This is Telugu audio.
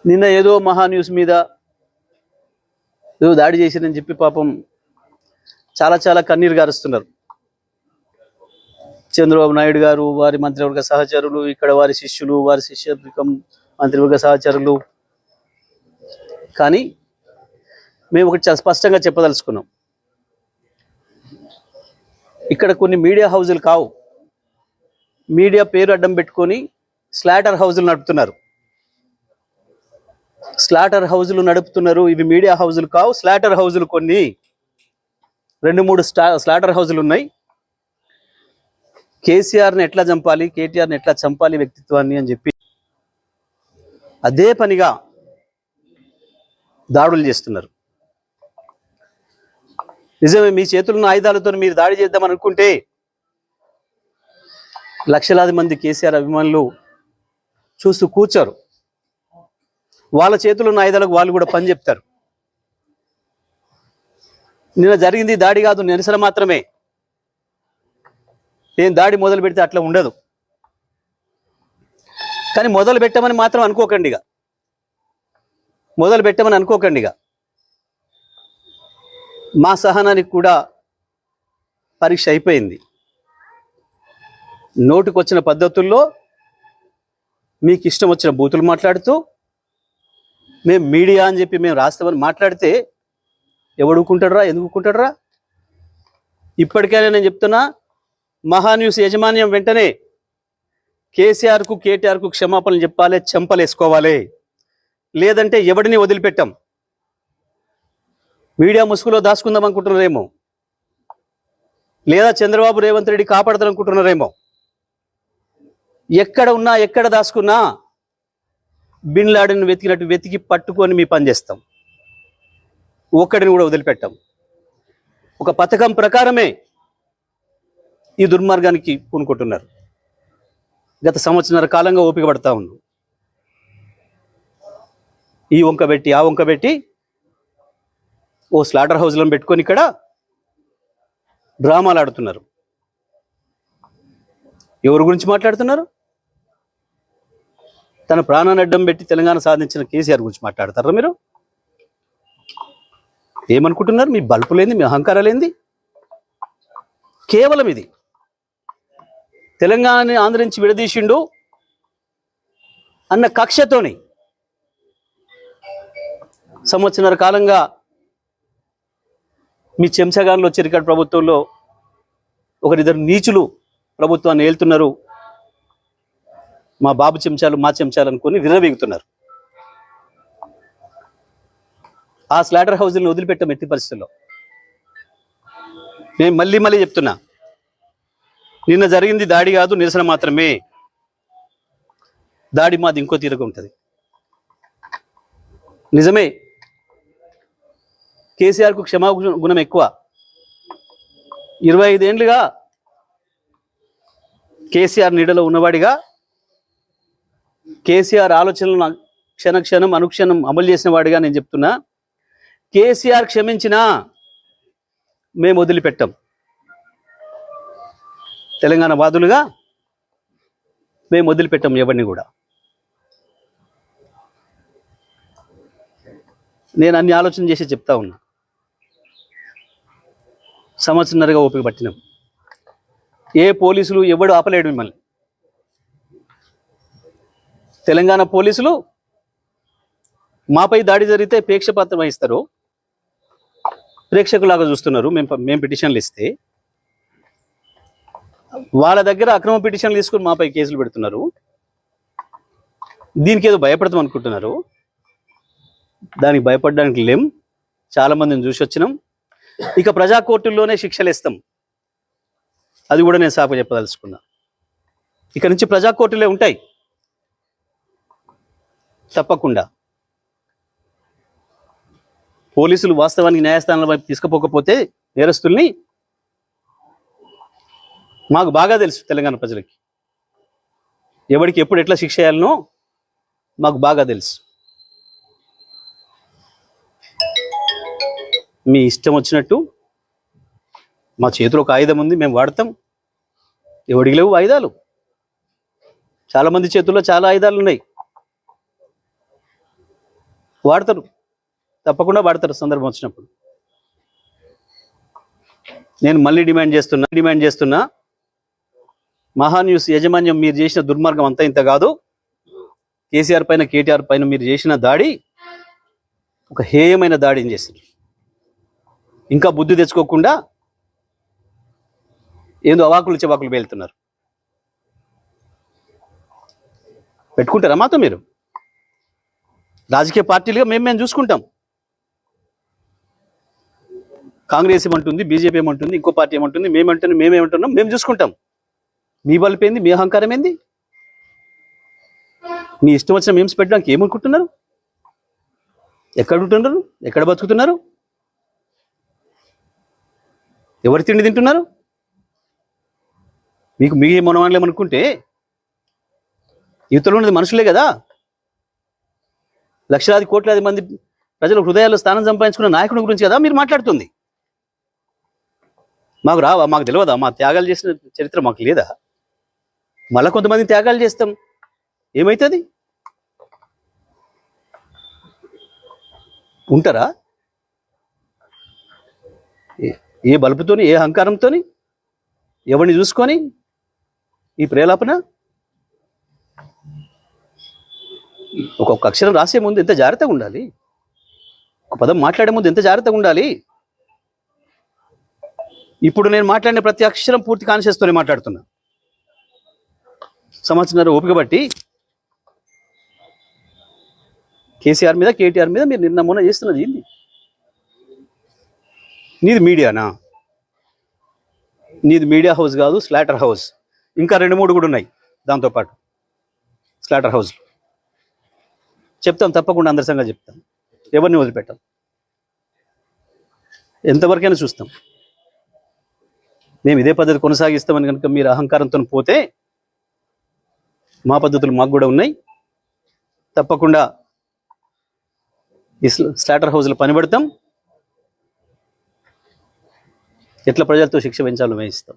నిన్న ఏదో మహా న్యూస్ మీద ఏదో దాడి చేసిరని చెప్పి పాపం చాలా చాలా కన్నీరు గారుస్తున్నారు. చంద్రబాబు నాయుడు గారు, వారి మంత్రివర్గ సహచరులు, ఇక్కడ వారి శిష్యులు, వారి శిష్యవర్గం మంత్రివర్గ సహచరులు. కానీ మేము ఒకటి చాలా స్పష్టంగా చెప్పదలుచుకున్నాం. ఇక్కడ కొన్ని మీడియా హౌజులు కావు, మీడియా పేరు అడ్డం పెట్టుకొని స్లాటర్ హౌజులు నడుపుతున్నారు. స్లాటర్ హౌజులు నడుపుతున్నారు. ఇవి మీడియా హౌజులు కావు, స్లాటర్ హౌజులు. కొన్ని 2-3 స్లాటర్ హౌజులు ఉన్నాయి. కేసీఆర్ని ఎట్లా చంపాలి, కేటీఆర్ని ఎట్లా చంపాలి వ్యక్తిత్వాన్ని అని చెప్పి అదే పనిగా దాడులు చేస్తున్నారు. నిజమే, మీ చేతుల్లో ఆయుధాలతో మీరు దాడి చేద్దామని అనుకుంటే లక్షలాది మంది కేసీఆర్ అభిమానులు చూస్తూ కూర్చోరు. వాళ్ళ చేతుల్లో ఉన్న ఆయుధాలకు వాళ్ళు కూడా పని చెప్తారు. నిన్న జరిగింది దాడి కాదు, నిరసన మాత్రమే. నేను దాడి మొదలు పెడితే అట్లా ఉండదు. కానీ మొదలు పెట్టమని మాత్రం అనుకోకండిగా, మొదలు పెట్టమని అనుకోకండిగా. మా సహనానికి కూడా పరీక్ష అయిపోయింది. నోటికొచ్చిన పద్ధతుల్లో మీకు ఇష్టం వచ్చిన బూతులు మాట్లాడుతూ మేము మీడియా అని చెప్పి మేము రాస్తామని మాట్లాడితే ఎవడు ఊరుకుంటాడురా, ఎందుకు ఊరుకుంటాడురా? ఇప్పటికైనా నేను చెప్తున్నా, మహాన్యూస్ యాజమాన్యం వెంటనే కేసీఆర్కు కేటీఆర్కు క్షమాపణలు చెప్పాలి, చెంపలేసుకోవాలి. లేదంటే ఎవడిని వదిలిపెట్టాం. మీడియా ముసుగులో దాచుకుందాం అనుకుంటున్నారేమో, లేదా చంద్రబాబు రేవంత్ రెడ్డి కాపాడతారనుకుంటున్నారేమో. ఎక్కడ ఉన్నా, ఎక్కడ దాచుకున్నా బిన్ లాడెన్ వెతికినట్టు వెతికి పట్టుకొని మీ పని చేస్తాం. ఒక్కడిని కూడా వదిలిపెట్టాం. ఒక పథకం ప్రకారమే ఈ దుర్మార్గానికి పూనుకుంటున్నారు. గత సంవత్సరాల కాలంగా ఓపిక పడతా ఉన్నాం. ఈ వంక పెట్టి ఆ వంక పెట్టి ఓ స్లాటర్ హౌస్లను పెట్టుకొని ఇక్కడ డ్రామాలు ఆడుతున్నారు. ఎవరి గురించి మాట్లాడుతున్నారు? తన ప్రాణాన్ని అడ్డం పెట్టి తెలంగాణ సాధించిన కేసీఆర్ గురించి మాట్లాడతారా మీరు? ఏమనుకుంటున్నారు? మీ బల్పులేంది, మీ అహంకారాలేంది? కేవలం ఇది తెలంగాణని ఆంధ్ర నుంచి విడదీసిండు అన్న కక్షతోని సంవత్సరాల కాలంగా మీ చెంచగాన్లో చిరికట్ ప్రభుత్వంలో ఒకరిద్దరు నీచులు ప్రభుత్వాన్ని ఏలుతున్నారు. మా బాబు చెంచాలు, మా చెంచాలు అనుకుని విర్రవీగుతున్నారు. ఆ స్లాటర్ హౌస్ని వదిలిపెట్టాం ఎట్టి పరిస్థితుల్లో. నేను మళ్ళీ మళ్ళీ చెప్తున్నా, నిన్న జరిగింది దాడి కాదు, నిరసన మాత్రమే. దాడి మాది ఇంకో తీరుగా ఉంటుంది. నిజమే, కేసీఆర్కు క్షమాగుణం ఎక్కువ. 25 ఏళ్ళుగా కేసీఆర్ నీడలో ఉన్నవాడిగా, కేసీఆర్ ఆలోచనలను క్షణక్షణం అనుక్షణం అమలు చేసిన వాడిగా నేను చెప్తున్నా, కేసీఆర్ క్షమించినా మేము వదిలిపెట్టాం. తెలంగాణ వాదులుగా మేము వదిలిపెట్టాం ఎవరిని కూడా. నేను అన్ని ఆలోచన చేసి చెప్తా ఉన్నా. సంవత్సరంన్నరగా ఓపిక పట్టినాం. ఏ పోలీసులు ఎవడు ఆపలేడు మిమ్మల్ని. తెలంగాణ పోలీసులు మాపై దాడి జరిగితే ప్రేక్షపాత్రం వహిస్తారు, ప్రేక్షకులాగా చూస్తున్నారు. మేము పిటిషన్లు ఇస్తే వాళ్ళ దగ్గర అక్రమ పిటిషన్లు తీసుకుని మాపై కేసులు పెడుతున్నారు. దీనికి ఏదో భయపడతాం అనుకుంటున్నారు. దానికి భయపడడానికి లేం. చాలా మందిని చూసి వచ్చినాం. ఇక ప్రజా కోర్టుల్లోనే శిక్షలు ఇస్తాం. అది కూడా నేను సాకు చెప్పదలుచుకున్నా. ఇక నుంచి ప్రజా కోర్టులే ఉంటాయి తప్పకుండా. పోలీసులు వాస్తవానికి న్యాయస్థానాల వైపు తీసుకుపోకపోతే నేరస్తుల్ని మాకు బాగా తెలుసు. తెలంగాణ ప్రజలకి ఎవరికి ఎప్పుడు ఎట్లా శిక్ష చేయాలనో మాకు బాగా తెలుసు. మీ ఇష్టం వచ్చినట్టు, మా చేతిలో ఒక ఆయుధం ఉంది, మేము వాడతాం. ఎవడికి లేవు ఆయుధాలు? చాలామంది చేతుల్లో చాలా ఆయుధాలు ఉన్నాయి. వాడతారు, తప్పకుండా వాడతారు సందర్భం వచ్చినప్పుడు. నేను మళ్ళీ డిమాండ్ చేస్తున్నా మహాన్యూస్ యాజమాన్యం మీరు చేసిన దుర్మార్గం అంతా ఇంత కాదు. కేసీఆర్ పైన కేటీఆర్ పైన మీరు చేసిన దాడి ఒక హేయమైన దాడిని చేశారు. ఇంకా బుద్ధి తెచ్చుకోకుండా ఏందో అవాకులు చెవాకులు పేలుతున్నారు. పెట్టుకుంటారా మాతో మీరు? రాజకీయ పార్టీలుగా మేము చూసుకుంటాం. కాంగ్రెస్ ఏమంటుంది, బీజేపీ ఏమంటుంది, ఇంకో పార్టీ ఏమంటుంది, మేమేమంటున్నాం, మేము చూసుకుంటాం. మీ బలుపు ఏంది, మీ అహంకారం ఏంది? మీ ఇష్టం వచ్చిన మేమ్స్ పెట్టడానికి ఏమనుకుంటున్నారు? ఎక్కడ ఉంటున్నారు? ఎక్కడ బతుకుతున్నారు? ఎవరి తిండి తింటున్నారు? మీకు మీ మనవాళ్ళేమనుకుంటే యువతలో ఉన్నది మనుషులే కదా. లక్షలాది కోట్లాది మంది ప్రజల హృదయాల్లో స్థానం సంపాదించుకున్న నాయకుడి గురించి కదా మీరు మాట్లాడుతుంది. మాకు రావా? మాకు తెలియదా? మా త్యాగాలు చేసిన చరిత్ర మాకు లేదా? మళ్ళా కొంతమంది త్యాగాలు చేస్తాం, ఏమవుతుంది? ఉంటారా? ఏ బలుపుతోని, ఏ అహంకారంతోని, ఎవరిని చూసుకొని ఈ ప్రేలాపన? ఒక్కొక్క అక్షరం రాసే ముందు ఎంత జాగ్రత్తగా ఉండాలి, ఒక పదం మాట్లాడే ముందు ఎంత జాగ్రత్తగా ఉండాలి. ఇప్పుడు నేను మాట్లాడిన ప్రతి అక్షరం పూర్తి కాన్షియస్తోనే మాట్లాడుతున్నా. సంవత్సరం ఓపిక బట్టి కేసీఆర్ మీద కేటీఆర్ మీద మీరు నిన్న మొన్న చేస్తున్నది ఏంది? నీది మీడియానా? నీది మీడియా హౌస్ కాదు, స్లాటర్ హౌస్. ఇంకా 2-3 కూడా ఉన్నాయి దాంతోపాటు స్లాటర్ హౌస్. చెప్తాం, తప్పకుండా అందరి సంగతి చెప్తాం. ఎవరిని వదిలిపెట్టాం, ఎంతవరకైనా చూస్తాం. మేము ఇదే పద్ధతి కొనసాగిస్తామని కనుక మీరు అహంకారంతో పోతే మా పద్ధతులు మాకు కూడా ఉన్నాయి. తప్పకుండా ఈ స్లాటర్ హౌస్లో పనిపడతాం. ఎట్లా ప్రజలతో శిక్ష పెంచాలో వేయిస్తాం.